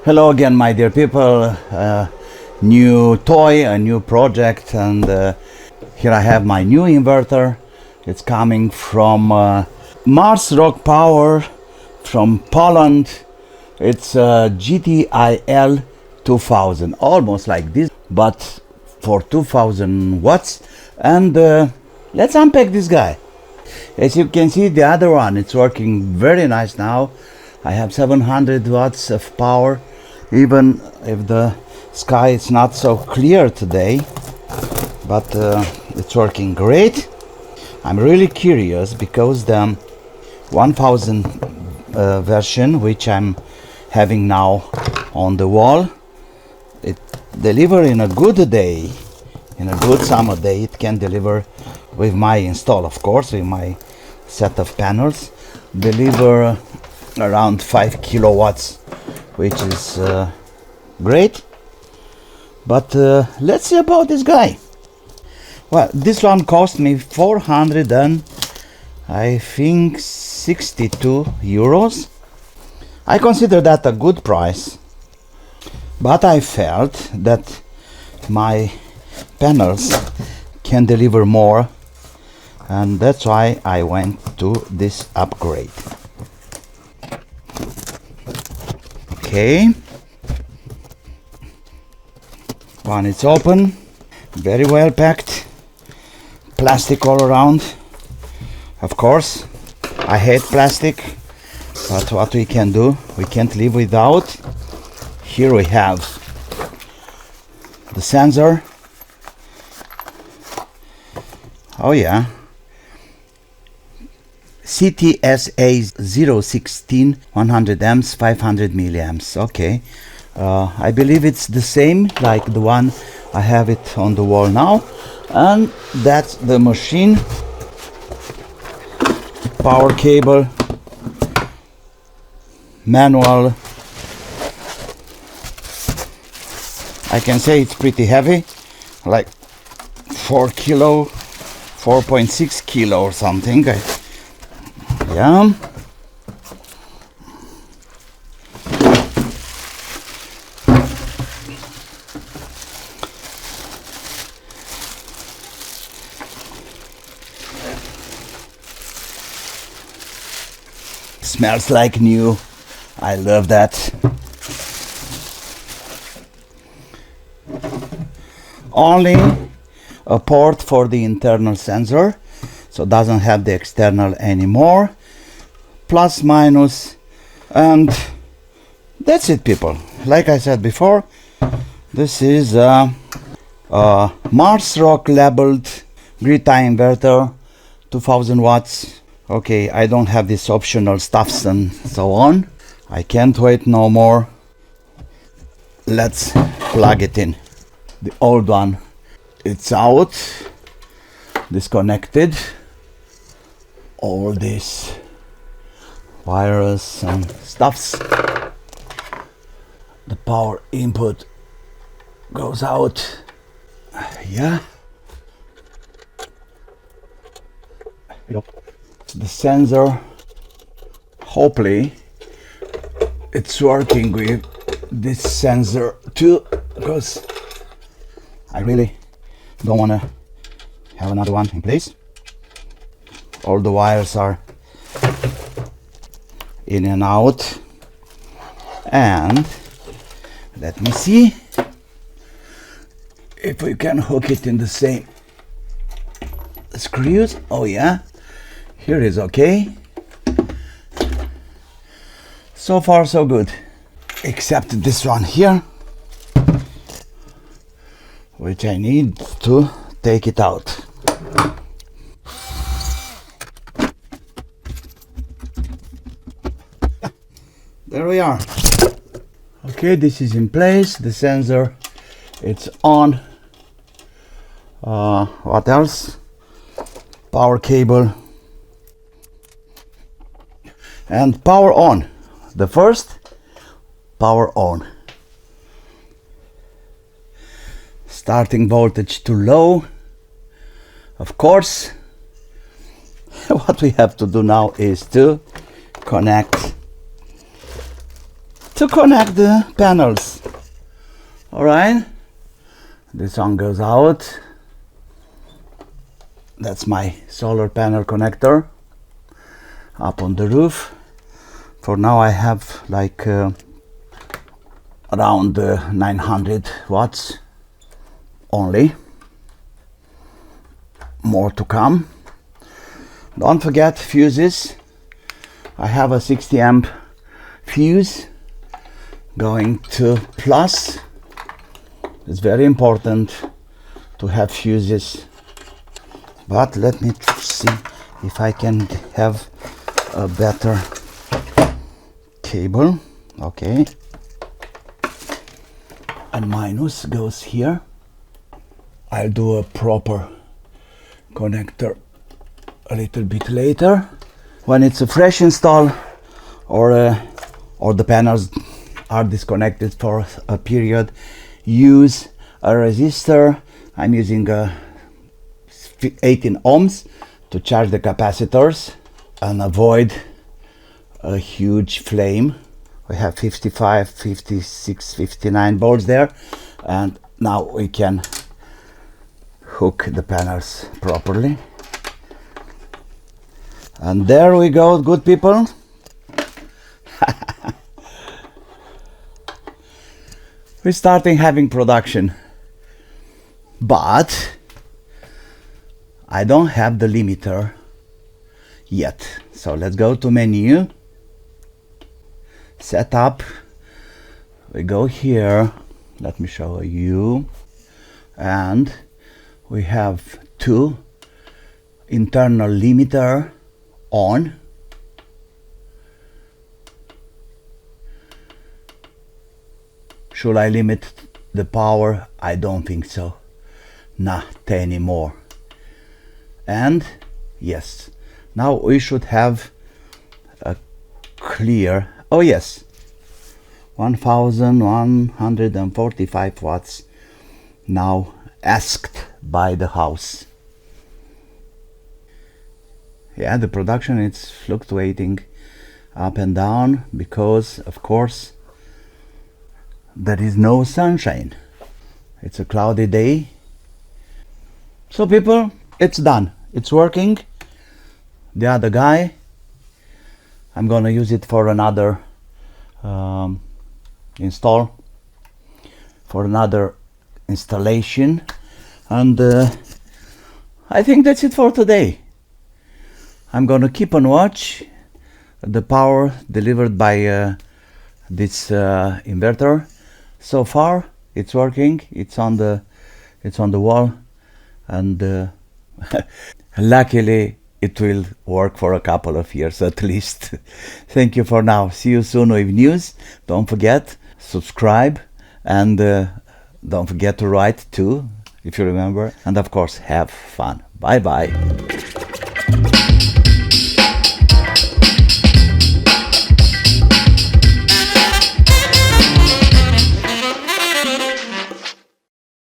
Hello again, my dear people. New toy, a new project, and here I have my new inverter. It's coming from Mars Rock Power from Poland. It's a GTIL 2000, almost like this, but for 2000 watts. And let's unpack this guy. As you can see, the other one, it's working very nice now. I have 700 watts of power, even if the sky is not so clear today, but it's working great. I'm really curious because the 1000 version, which I'm having now on the wall, it delivers in a good day, in a good summer day. It can deliver with my install, of course, with my set of panels, deliver around 5 kilowatts, which is great. But let's see about this guy. Well, this one cost me 400 and I think 62 euros. I consider that a good price, but I felt that my panels can deliver more, and that's why I went to this upgrade. Okay, one is open, very well packed, plastic all around. Of course, I hate plastic, but what we can do, we can't live without. Here we have the sensor. Oh yeah, CTSA016 100 amps 500 milliamps. Okay, I believe it's the same like the one I have it on the wall now, and that's the machine. Power cable, manual. I can say it's pretty heavy, like 4 kilo, 4.6 kilo or something. Yeah. Smells like new. I love that. Only a port for the internal sensor, so doesn't have the external anymore. Plus minus, and that's it, people. Like I said before, this is a Mars Rock labeled GTIL inverter, 2000 watts. Okay, I don't have this optional stuffs and so on. I can't wait no more. Let's plug it in. The old one, it's out, disconnected. All this wires and stuffs. The power input goes out. Yeah. The sensor, hopefully it's working with this sensor too, because I really don't want to have another one in place. All the wires are in and out, and let me see if we can hook it in the same screws. Oh yeah, here is okay. So far so good, except this one here, which I need to take it out. There we are. Okay, this is in place. The sensor, it's on. What else? Power cable and power on. The first, power on. Starting voltage too low. Of course, what we have to do now is to connect to connect the panels. Alright, this one goes out. That's my solar panel connector up on the roof. For now I have like around 900 watts only. More to come. Don't forget fuses. I have a 60 amp fuse going to plus. It's very important to have fuses, but let me see if I can have a better cable. Okay, and minus goes here. I'll do a proper connector a little bit later. When it's a fresh install, or the panels are disconnected for a period, use a resistor. I'm using 18 ohms to charge the capacitors and avoid a huge flame. We have 55, 56, 59 volts there, and now we can hook the panels properly. And there we go, good people. We're starting having production, but I don't have the limiter yet. So let's go to menu, setup. We go here, let me show you, and we have two internal limiter on. Should I limit the power? I don't think so. Not anymore. And yes, now we should have a clear, oh yes, 1145 watts now asked by the house. Yeah, the production is fluctuating up and down because, of course, there is no sunshine. It's a cloudy day. So people, it's done. It's working. The other guy, I'm gonna use it for another install, for another installation, and I think that's it for today. I'm gonna keep on watch the power delivered by this inverter. So far it's working. It's on the wall, and luckily it will work for a couple of years at least. Thank you for now. See you soon with news. Don't forget, subscribe, and don't forget to write too, if you remember, and of course have fun. Bye bye.